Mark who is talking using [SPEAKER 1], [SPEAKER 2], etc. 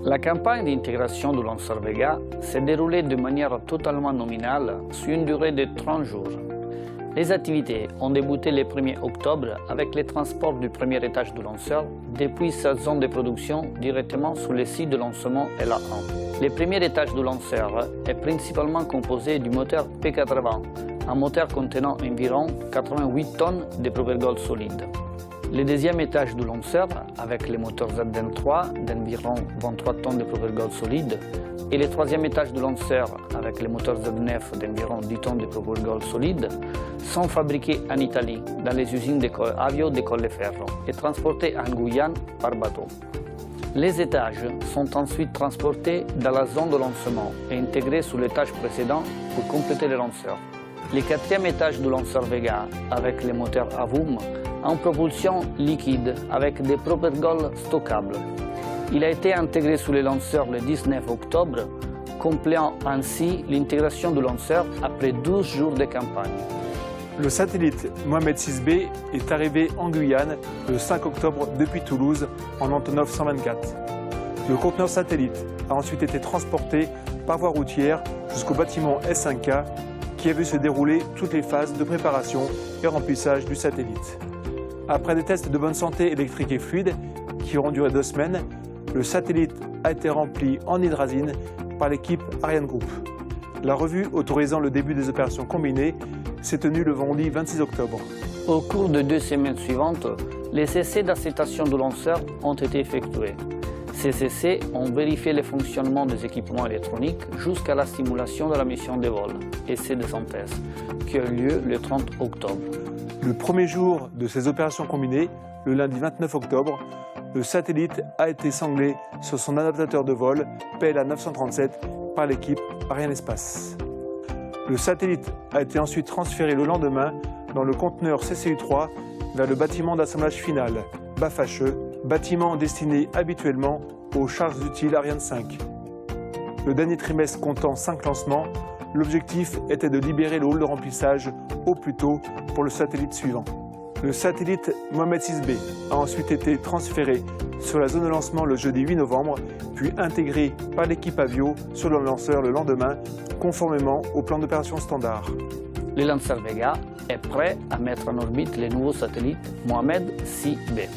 [SPEAKER 1] La campagne d'intégration du lanceur Vega s'est déroulée de manière totalement nominale sur une durée de 30 jours. Les activités ont débuté le 1er octobre avec les transports du premier étage du lanceur depuis sa zone de production directement sur le site de lancement LA1. Le premier étage du lanceur est principalement composé du moteur P80, un moteur contenant environ 88 tonnes de propelgol solide. Le deuxième étage du lanceur, avec le moteur ZN3 d'environ 23 tonnes de propelgol solide, et le troisième étage du lanceur, avec le moteur Z9 d'environ 10 tonnes de propelgol solide, sont fabriqués en Italie, dans les usines Avio de Colleferro, et transportés en Guyane par bateau. Les étages sont ensuite transportés dans la zone de lancement et intégrés sur l'étage précédent pour compléter le lanceur. Le quatrième étage du lanceur Vega, avec le moteur Avum, a une propulsion liquide avec des propelgols stockables. Il a été intégré sous le lanceur le 19 octobre, complétant ainsi l'intégration du lanceur après 12 jours de campagne.
[SPEAKER 2] Le satellite Mohamed 6B est arrivé en Guyane le 5 octobre depuis Toulouse en Antonov 124. Le conteneur satellite a ensuite été transporté par voie routière jusqu'au bâtiment S5K qui a vu se dérouler toutes les phases de préparation et remplissage du satellite. Après des tests de bonne santé électrique et fluide qui auront duré 2 semaines, le satellite a été rempli en hydrazine par l'équipe Ariane Group. La revue autorisant le début des opérations combinées s'est tenue le vendredi 26 octobre.
[SPEAKER 1] Au cours des 2 semaines suivantes, les essais d'acceptation du lanceur ont été effectués. Ces essais ont vérifié le fonctionnement des équipements électroniques jusqu'à la simulation de la mission de vol, essai de synthèse, qui a eu lieu le 30 octobre.
[SPEAKER 2] Le premier jour de ces opérations combinées, le lundi 29 octobre, le satellite a été sanglé sur son adaptateur de vol PLA 937 par l'équipe Arianespace. Le satellite a été ensuite transféré le lendemain dans le conteneur CCU-3 vers le bâtiment d'assemblage final, BAFHE, bâtiment destiné habituellement aux charges utiles Ariane 5. Le dernier trimestre comptant 5 lancements, l'objectif était de libérer le hall de remplissage au plus tôt pour le satellite suivant. Le satellite Mohamed 6B a ensuite été transféré sur la zone de lancement le jeudi 8 novembre, puis intégré par l'équipe Avio sur le lanceur le lendemain, conformément au plan d'opération standard.
[SPEAKER 1] Le lanceur Vega est prêt à mettre en orbite le nouveau satellite Mohamed 6B.